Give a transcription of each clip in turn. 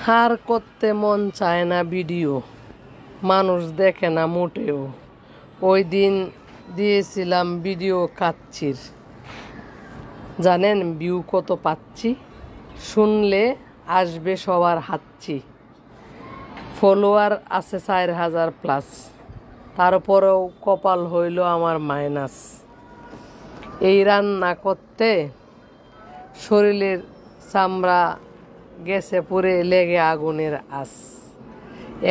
হার করতে মন চায় না ভিডিও, মানুষ দেখে না মোটেও। ওই দিন দিয়েছিলাম ভিডিও কাচ্চির, জানেন ভিউ কত পাচ্ছি? শুনলে আসবে সবার হাঁচি। ফলোয়ার আছে 4000+, তারপরেও কপাল হইল আমার মাইনাস। এই রান্না করতে শরীরের চামড়া গেছে পুড়ে, লেগে আগুনের আস।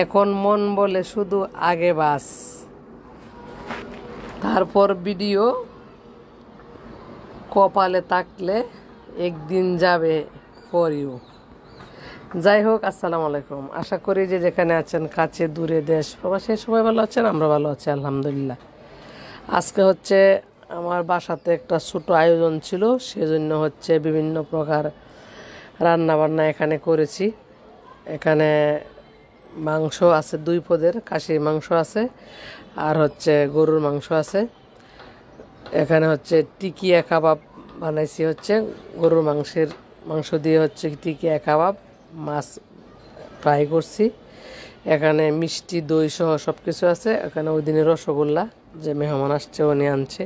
এখন মন বলে শুধু আগে বাস, তারপর ভিডিও কপালে থাকলে একদিন যাবে করিও। যাই হোক, আসসালামু আলাইকুম। আশা করি যে যেখানে আছেন, কাছে দূরে, দেশ প্রবাসে, সবাই ভালো আছেন। আমরা ভালো আছি আলহামদুলিল্লাহ। আজকে হচ্ছে আমার বাসাতে একটা ছোট আয়োজন ছিল, সেজন্য হচ্ছে বিভিন্ন প্রকার রান্না বান্না এখানে করেছি। এখানে মাংস আছে 2 পদের, খাসির মাংস আছে আর হচ্ছে গরুর মাংস আছে। এখানে হচ্ছে টিকিয়া কাবাব বানাইছি, হচ্ছে গরুর মাংস দিয়ে হচ্ছে টিকিয়া কাবাব, মাছ ফ্রাই করছি। এখানে মিষ্টি দই সহ সব কিছু আছে। এখানে ওই দিনের রসগোল্লা, যে মেহমান আসছে উনি আনছে।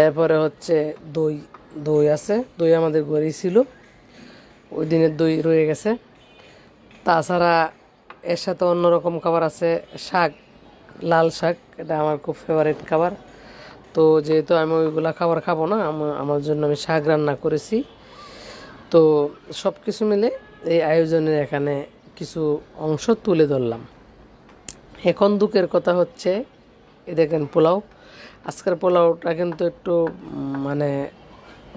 এরপরে হচ্ছে দই আছে, দই আমাদের ঘরেই ছিল, ওই দিনের দই রয়ে গেছে। তাছাড়া এর সাথে অন্যরকম খাবার আছে, শাক, লাল শাক, এটা আমার খুব ফেভারিট খাবার। তো যেহেতু আমি ওইগুলা খাবার খাবো না, আমার জন্য আমি শাক রান্না করেছি। তো সব কিছু মিলে এই আয়োজনের এখানে কিছু অংশ তুলে ধরলাম। এখন দুঃখের কথা হচ্ছে, এ দেখেন পোলাও। আজকের পোলাওটা কিন্তু একটু মানে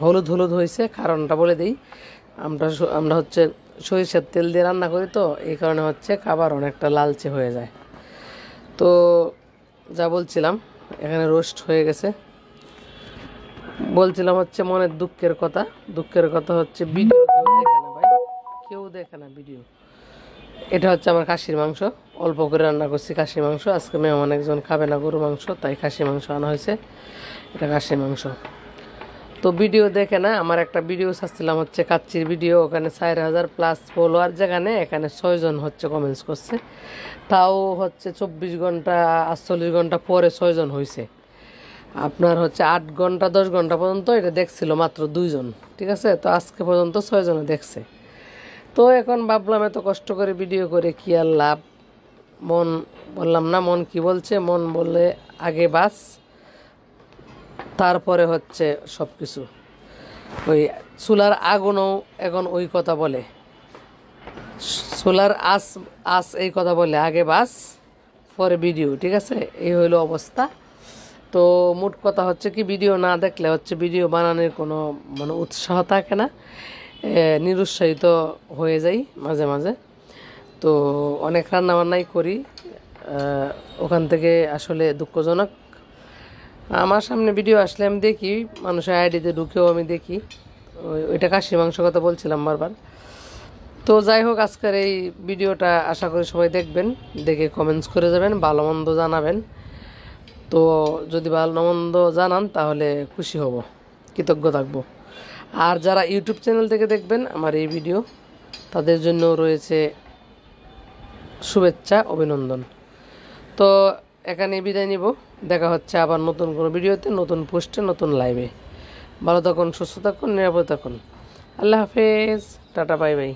হলুদ হলুদ হয়েছে। কারণটা বলে দিই, আমরা হচ্ছে সরিষার তেল দিয়ে রান্না করি, তো এই কারণে হচ্ছে খাবার অনেকটা লালচে হয়ে যায়। তো যা বলছিলাম, এখানে রোস্ট হয়ে গেছে। বলছিলাম হচ্ছে মনের দুঃখের কথা হচ্ছে ভিডিও কেউ দেখে না ভাই, কেউ দেখে না ভিডিও। এটা হচ্ছে আমার খাসির মাংস, অল্প করে রান্না করছি খাসির মাংস। আজকে মেহমান একজন খাবে না গরু মাংস, তাই খাসির মাংস আনা হয়েছে। এটা খাসির মাংস। তো ভিডিও দেখে না। আমার একটা ভিডিও ছাড়ছিলাম হচ্ছে কাচ্চির ভিডিও, ওখানে 4000+ ফলোয়ার, যেখানে এখানে 6 জন হচ্ছে কমেন্টস করছে। তাও হচ্ছে 24 ঘন্টা 48 ঘন্টা পরে 6 জন হয়েছে। আপনার হচ্ছে 8 ঘন্টা 10 ঘন্টা পর্যন্ত এটা দেখছিল মাত্র 2 জন, ঠিক আছে? তো আজকে পর্যন্ত 6 জনে দেখছে। তো এখন ভাবলাম এত কষ্ট করে ভিডিও করে কি আর লাভ। মন, বললাম না, মন কি বলছে? মন বলে আগে বাস, তারপরে হচ্ছে সব কিছু। ওই চুলার আগুনও এখন ওই কথা বলে, চুলার আস এই কথা বলে, আগে বাস পরে ভিডিও, ঠিক আছে? এই হইলো অবস্থা। তো মোট কথা হচ্ছে কি, ভিডিও না দেখলে হচ্ছে ভিডিও বানানোর কোনো মানে উৎসাহ থাকে না, নিরুৎসাহিত হয়ে যাই মাঝে মাঝে। তো অনেক রান্নাবান্নাই করি, ওখান থেকে আসলে দুঃখজনক। আমার সামনে ভিডিও আসলে আমি দেখি, মানুষের আইডিতে ঢুকেও আমি দেখি। ওইটা খাসির মাংস কথা বলছিলাম বারবার। তো যাই হোক, আজকের এই ভিডিওটা আশা করি সবাই দেখবেন, দেখে কমেন্টস করে যাবেন, ভালো মন্দ জানাবেন। তো যদি ভালো মন্দ জানান তাহলে খুশি হব, কৃতজ্ঞ থাকবো। আর যারা ইউটিউব চ্যানেল থেকে দেখবেন আমার এই ভিডিও, তাদের জন্য রয়েছে শুভেচ্ছা, অভিনন্দন। তো এখানে বিদায় নিব, দেখা হচ্ছে আবার নতুন কোনো ভিডিওতে, নতুন পোস্টে, নতুন লাইভে। ভালো থাকুন, সুস্থ থাকুন, নিরাপদ থাকুন। আল্লাহ হাফেজ, টাটা, বাই বাই।